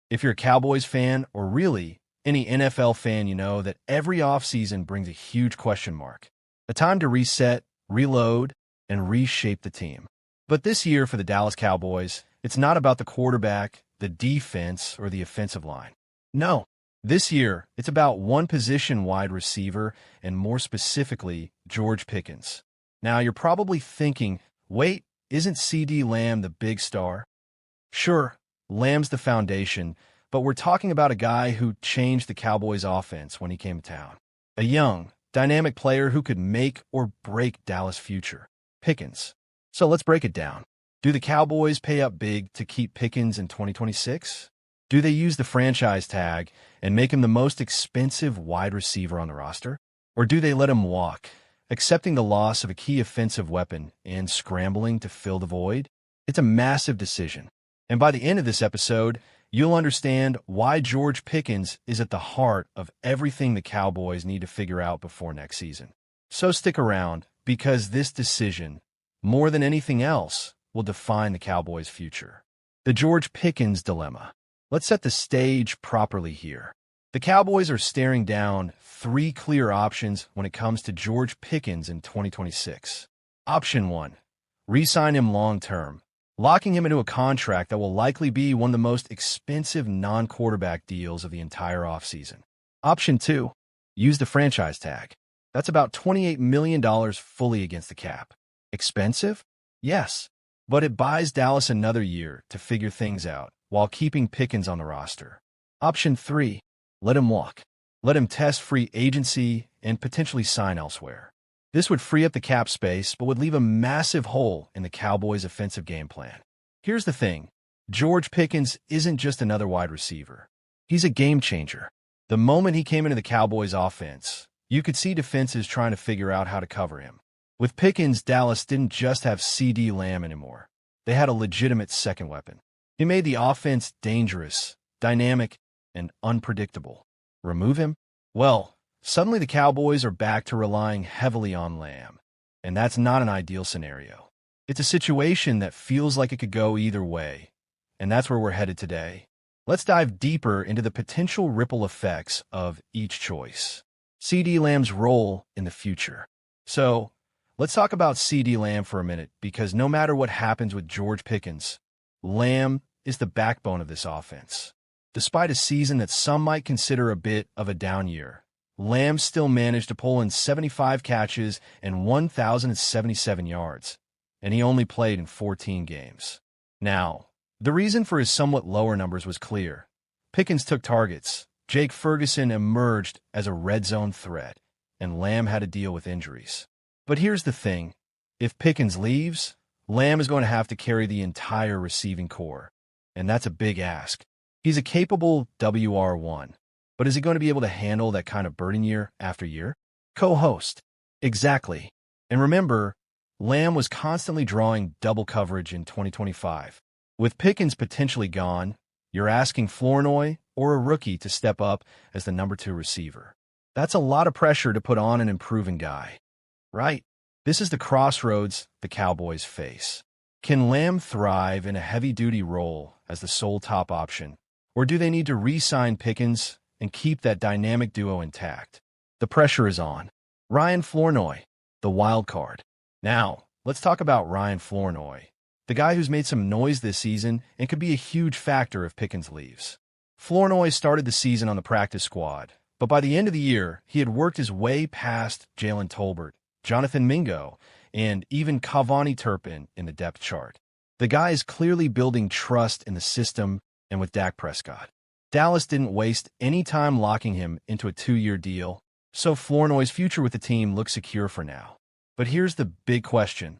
If you're a Cowboys fan, or really any NFL fan, you know that every offseason brings a huge question mark. A time to reset, reload, and reshape the team. But this year for the Dallas Cowboys, it's not about the quarterback, the defense, or the offensive line. No, this year it's about one position wide receiver, and more specifically, George Pickens. Now you're probably thinking, wait, isn't CeeDee Lamb the big star? Sure, Lamb's the foundation, but we're talking about a guy who changed the Cowboys' offense when he came to town. A young, dynamic player who could make or break Dallas' future. Pickens. So let's break it down. Do the Cowboys pay up big to keep Pickens in 2026? Do they use the franchise tag and make him the most expensive wide receiver on the roster? Or do they let him walk, accepting the loss of a key offensive weapon and scrambling to fill the void? It's a massive decision. And by the end of this episode, you'll understand why George Pickens is at the heart of everything the Cowboys need to figure out before next season. So stick around, because this decision, more than anything else, will define the Cowboys' future. The George Pickens dilemma. Let's set the stage properly here. The Cowboys are staring down three clear options when it comes to George Pickens in 2026. Option 1. Re-sign him long-term, locking him into a contract that will likely be one of the most expensive non-quarterback deals of the entire offseason. Option 2. Use the franchise tag. That's about $28 million fully against the cap. Expensive? Yes, but it buys Dallas another year to figure things out while keeping Pickens on the roster. Option 3. Let him walk. Let him test free agency and potentially sign elsewhere. This would free up the cap space, but would leave a massive hole in the Cowboys' offensive game plan. Here's the thing. George Pickens isn't just another wide receiver. He's a game changer. The moment he came into the Cowboys' offense, you could see defenses trying to figure out how to cover him. With Pickens, Dallas didn't just have CeeDee Lamb anymore. They had a legitimate second weapon. He made the offense dangerous, dynamic, and unpredictable. Remove him? Well, suddenly the Cowboys are back to relying heavily on Lamb. And that's not an ideal scenario. It's a situation that feels like it could go either way. And that's where we're headed today. Let's dive deeper into the potential ripple effects of each choice. CeeDee Lamb's role in the future. So, let's talk about CeeDee Lamb for a minute, because no matter what happens with George Pickens, Lamb is the backbone of this offense. Despite a season that some might consider a bit of a down year, Lamb still managed to pull in 75 catches and 1,077 yards, and he only played in 14 games. Now, the reason for his somewhat lower numbers was clear. Pickens took targets, Jake Ferguson emerged as a red zone threat, and Lamb had to deal with injuries. But here's the thing. If Pickens leaves, Lamb is going to have to carry the entire receiving core, and that's a big ask. He's a capable WR1, but is he going to be able to handle that kind of burden year after year? Co-host. Exactly. And remember, Lamb was constantly drawing double coverage in 2025. With Pickens potentially gone, you're asking Florenoi or a rookie to step up as the number 2 receiver. That's a lot of pressure to put on an improving guy. Right? This is the crossroads the Cowboys face. Can Lamb thrive in a heavy-duty role as the sole top option, or do they need to re-sign Pickens and keep that dynamic duo intact? The pressure is on. Ryan Florenoi, the wild card. Now, let's talk about Ryan Florenoi, the guy who's made some noise this season and could be a huge factor if Pickens leaves. Florenoi started the season on the practice squad, but by the end of the year, he had worked his way past Jalen Tolbert, Jonathan Mingo, and even Cavani Turpin in the depth chart. The guy is clearly building trust in the system and with Dak Prescott. Dallas didn't waste any time locking him into a 2-year deal, so Flournoy's future with the team looks secure for now. But here's the big question.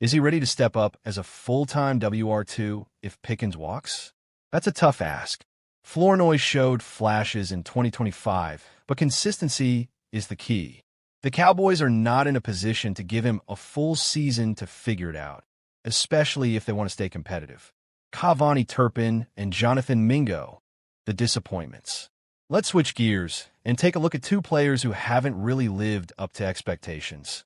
Is he ready to step up as a full-time WR2 if Pickens walks? That's a tough ask. Flournoy showed flashes in 2025, but consistency is the key. The Cowboys are not in a position to give him a full season to figure it out, especially if they want to stay competitive. Cavani Turpin and Jonathan Mingo, the disappointments. Let's switch gears and take a look at 2 players who haven't really lived up to expectations.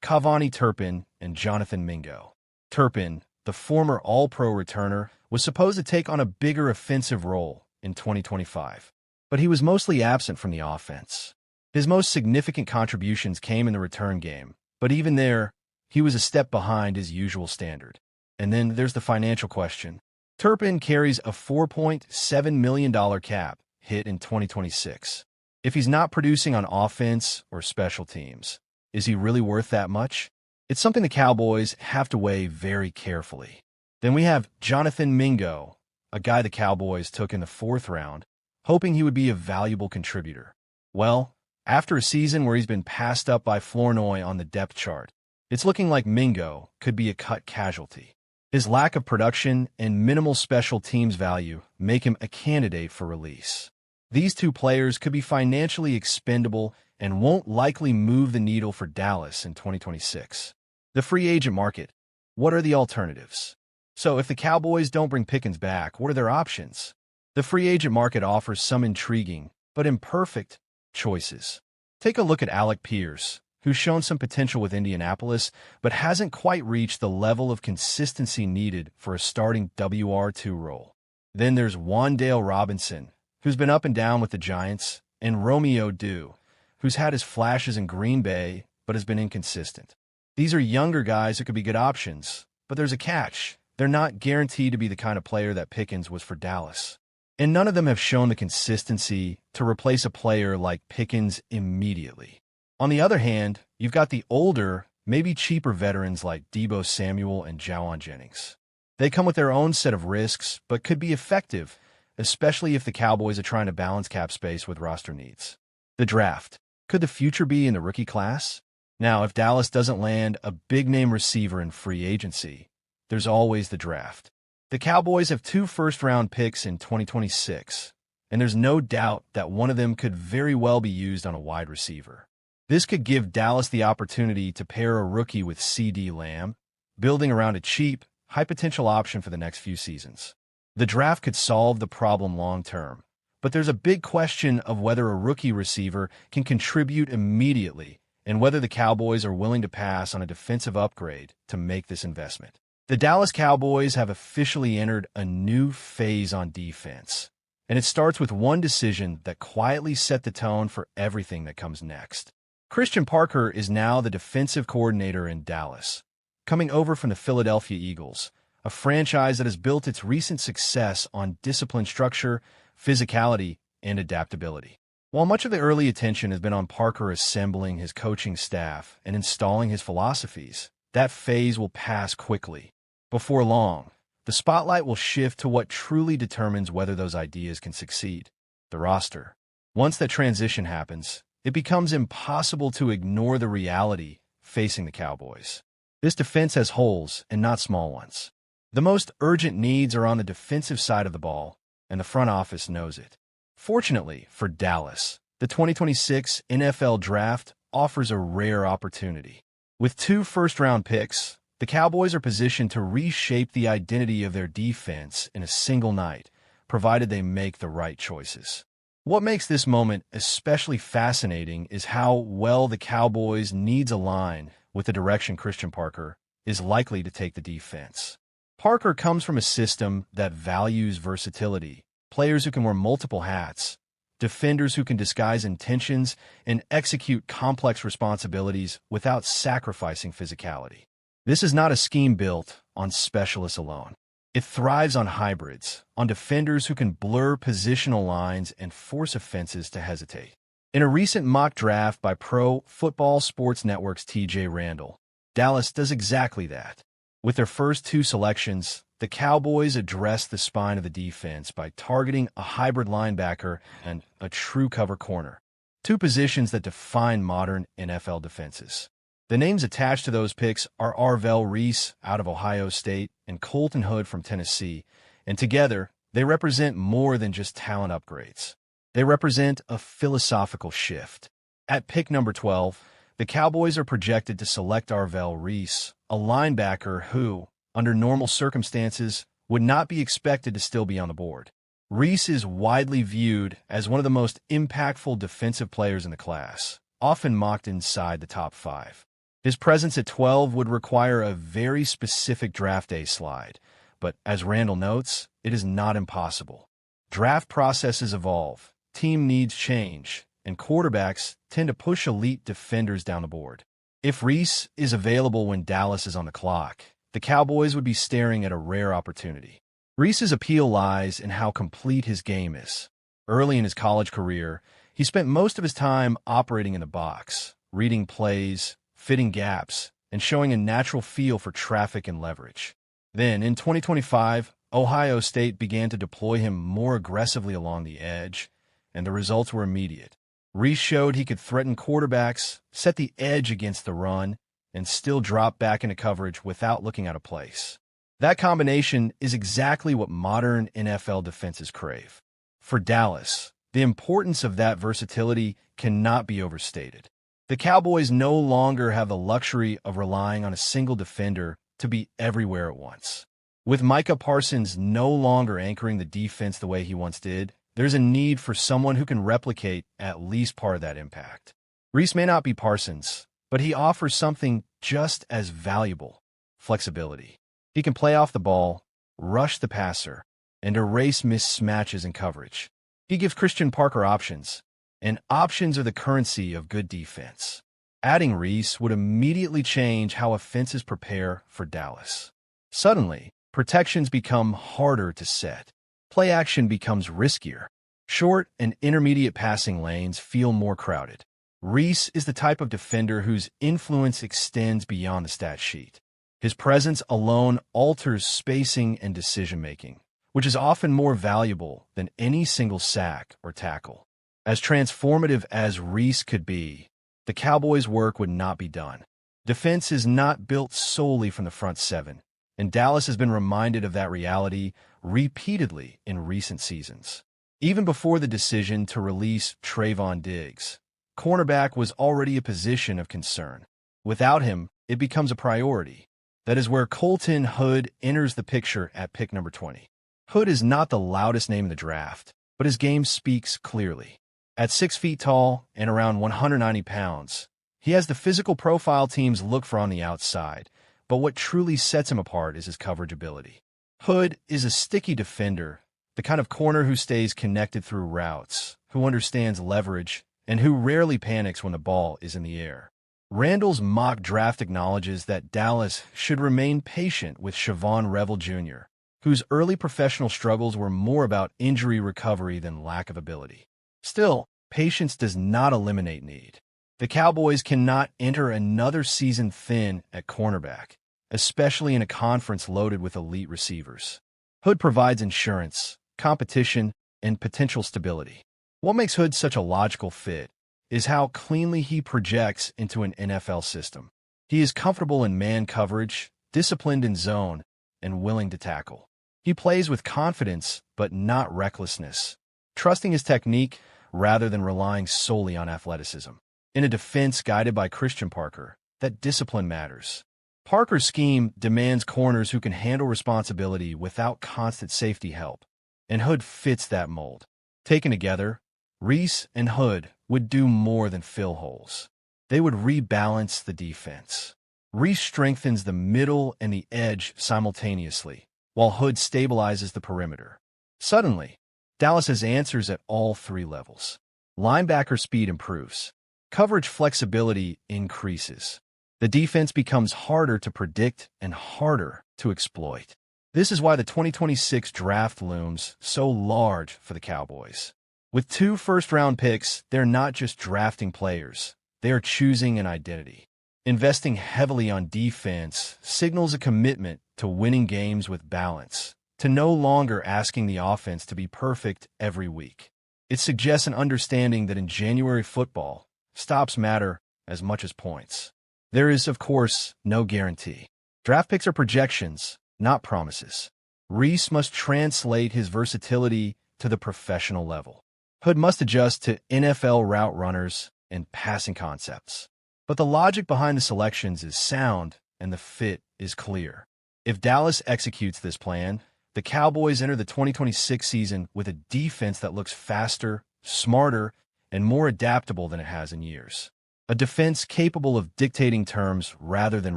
Cavani Turpin and Jonathan Mingo. Turpin, the former All-Pro returner, was supposed to take on a bigger offensive role, in 2025. But he was mostly absent from the offense. His most significant contributions came in the return game, but even there, he was a step behind his usual standard. And then there's the financial question. Turpin carries a $4.7 million cap hit in 2026. If he's not producing on offense or special teams, is he really worth that much? It's something the Cowboys have to weigh very carefully. Then we have Jonathan Mingo, a guy the Cowboys took in the 4th round, hoping he would be a valuable contributor. Well, after a season where he's been passed up by Florenoi on the depth chart, it's looking like Mingo could be a cut casualty. His lack of production and minimal special teams value make him a candidate for release. These two players could be financially expendable and won't likely move the needle for Dallas in 2026. The free agent market. What are the alternatives? So if the Cowboys don't bring Pickens back, what are their options? The free agent market offers some intriguing, but imperfect, choices. Take a look at Alec Pierce, who's shown some potential with Indianapolis, but hasn't quite reached the level of consistency needed for a starting WR2 role. Then there's Wan'Dale Robinson, who's been up and down with the Giants, and Romeo Dew, who's had his flashes in Green Bay, but has been inconsistent. These are younger guys who could be good options, but there's a catch. They're not guaranteed to be the kind of player that Pickens was for Dallas. And none of them have shown the consistency to replace a player like Pickens immediately. On the other hand, you've got the older, maybe cheaper veterans like Deebo Samuel and Jawan Jennings. They come with their own set of risks, but could be effective, especially if the Cowboys are trying to balance cap space with roster needs. The draft. Could the future be in the rookie class? Now, if Dallas doesn't land a big-name receiver in free agency, there's always the draft. The Cowboys have 2 first-round picks in 2026, and there's no doubt that one of them could very well be used on a wide receiver. This could give Dallas the opportunity to pair a rookie with CeeDee Lamb, building around a cheap, high-potential option for the next few seasons. The draft could solve the problem long-term, but there's a big question of whether a rookie receiver can contribute immediately and whether the Cowboys are willing to pass on a defensive upgrade to make this investment. The Dallas Cowboys have officially entered a new phase on defense, and it starts with one decision that quietly set the tone for everything that comes next. Christian Parker is now the defensive coordinator in Dallas, coming over from the Philadelphia Eagles, a franchise that has built its recent success on discipline structure, physicality, and adaptability. While much of the early attention has been on Parker assembling his coaching staff and installing his philosophies, that phase will pass quickly. Before long, the spotlight will shift to what truly determines whether those ideas can succeed: the roster. Once that transition happens, it becomes impossible to ignore the reality facing the Cowboys. This defense has holes, and not small ones. The most urgent needs are on the defensive side of the ball, and the front office knows it. Fortunately for Dallas, the 2026 NFL Draft offers a rare opportunity. With 2 first-round picks, the Cowboys are positioned to reshape the identity of their defense in a single night, provided they make the right choices. What makes this moment especially fascinating is how well the Cowboys' needs align with the direction Christian Parker is likely to take the defense. Parker comes from a system that values versatility, players who can wear multiple hats, defenders who can disguise intentions and execute complex responsibilities without sacrificing physicality. This is not a scheme built on specialists alone. It thrives on hybrids, on defenders who can blur positional lines and force offenses to hesitate. In a recent mock draft by Pro Football Sports Network's TJ Randall, Dallas does exactly that. With their first 2 selections, the Cowboys address the spine of the defense by targeting a hybrid linebacker and a true cover corner, 2 positions that define modern NFL defenses. The names attached to those picks are Arll Ree out of Ohio State and Colton Hood from Tennessee, and together, they represent more than just talent upgrades. They represent a philosophical shift. At pick number 12, the Cowboys are projected to select Arll Ree, a linebacker who, under normal circumstances, would not be expected to still be on the board. Ree is widely viewed as one of the most impactful defensive players in the class, often mocked inside the top 5. His presence at 12 would require a very specific draft day slide, but as Randall notes, it is not impossible. Draft processes evolve, team needs change, and quarterbacks tend to push elite defenders down the board. If Reese is available when Dallas is on the clock, the Cowboys would be staring at a rare opportunity. Reese's appeal lies in how complete his game is. Early in his college career, he spent most of his time operating in the box, reading plays, fitting gaps, and showing a natural feel for traffic and leverage. Then, in 2025, Ohio State began to deploy him more aggressively along the edge, and the results were immediate. Reese showed he could threaten quarterbacks, set the edge against the run, and still drop back into coverage without looking out of place. That combination is exactly what modern NFL defenses crave. For Dallas, the importance of that versatility cannot be overstated. The Cowboys no longer have the luxury of relying on a single defender to be everywhere at once. With Micah Parsons no longer anchoring the defense the way he once did, there's a need for someone who can replicate at least part of that impact. Reese may not be Parsons, but he offers something just as valuable: flexibility. He can play off the ball, rush the passer, and erase mismatches in coverage. He gives Christian Parker options, and options are the currency of good defense. Adding Reese would immediately change how offenses prepare for Dallas. Suddenly, protections become harder to set. Play action becomes riskier. Short and intermediate passing lanes feel more crowded. Reese is the type of defender whose influence extends beyond the stat sheet. His presence alone alters spacing and decision-making, which is often more valuable than any single sack or tackle. As transformative as Reese could be, the Cowboys' work would not be done. Defense is not built solely from the front seven, and Dallas has been reminded of that reality repeatedly in recent seasons. Even before the decision to release Trayvon Diggs, cornerback was already a position of concern. Without him, it becomes a priority. That is where Colton Hood enters the picture at pick number 20. Hood is not the loudest name in the draft, but his game speaks clearly. At 6 feet tall and around 190 pounds, he has the physical profile teams look for on the outside, but what truly sets him apart is his coverage ability. Hood is a sticky defender, the kind of corner who stays connected through routes, who understands leverage, and who rarely panics when the ball is in the air. Randall's mock draft acknowledges that Dallas should remain patient with Siobhan Revel Jr., whose early professional struggles were more about injury recovery than lack of ability. Still, patience does not eliminate need. The Cowboys cannot enter another season thin at cornerback, especially in a conference loaded with elite receivers. Hood provides insurance, competition, and potential stability. What makes Hood such a logical fit is how cleanly he projects into an NFL system. He is comfortable in man coverage, disciplined in zone, and willing to tackle. He plays with confidence, but not recklessness, trusting his technique rather than relying solely on athleticism. In a defense guided by Christian Parker, that discipline matters. Parker's scheme demands corners who can handle responsibility without constant safety help, and Hood fits that mold. Taken together, Reese and Hood would do more than fill holes. They would rebalance the defense. Reese strengthens the middle and the edge simultaneously, while Hood stabilizes the perimeter. Suddenly, Dallas has answers at all three levels. Linebacker speed improves. Coverage flexibility increases. The defense becomes harder to predict and harder to exploit. This is why the 2026 draft looms so large for the Cowboys. With 2 first-round picks, they're not just drafting players. They are choosing an identity. Investing heavily on defense signals a commitment to winning games with balance, to no longer asking the offense to be perfect every week. It suggests an understanding that in January football, stops matter as much as points. There is, of course, no guarantee. Draft picks are projections, not promises. Reese must translate his versatility to the professional level. Hood must adjust to NFL route runners and passing concepts. But the logic behind the selections is sound and the fit is clear. If Dallas executes this plan, the Cowboys enter the 2026 season with a defense that looks faster, smarter, and more adaptable than it has in years. A defense capable of dictating terms rather than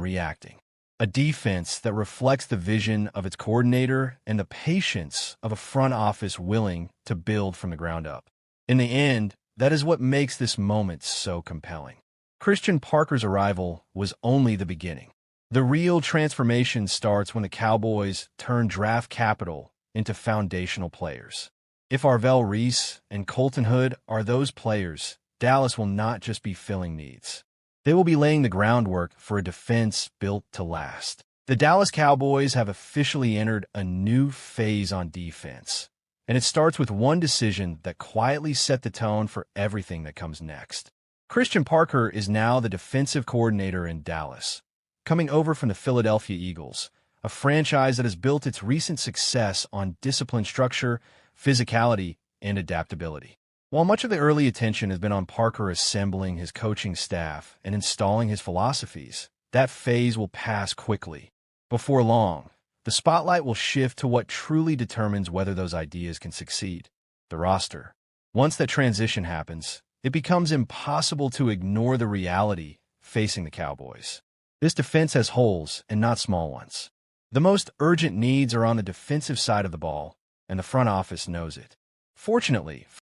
reacting. a defense that reflects the vision of its coordinator and the patience of a front office willing to build from the ground up. In the end, that is what makes this moment so compelling. Christian Parker's arrival was only the beginning. The real transformation starts when the Cowboys turn draft capital into foundational players. If Arll Ree and Colton Hood are those players, Dallas will not just be filling needs. They will be laying the groundwork for a defense built to last. The Dallas Cowboys have officially entered a new phase on defense, and it starts with one decision that quietly set the tone for everything that comes next. Christian Parker is now the defensive coordinator in Dallas, coming over from the Philadelphia Eagles, a franchise that has built its recent success on disciplined structure, physicality, and adaptability. While much of the early attention has been on Parker assembling his coaching staff and installing his philosophies, that phase will pass quickly. Before long, the spotlight will shift to what truly determines whether those ideas can succeed: the roster. Once that transition happens, it becomes impossible to ignore the reality facing the Cowboys. This defense has holes, and not small ones. The most urgent needs are on the defensive side of the ball, and the front office knows it. Fortunately,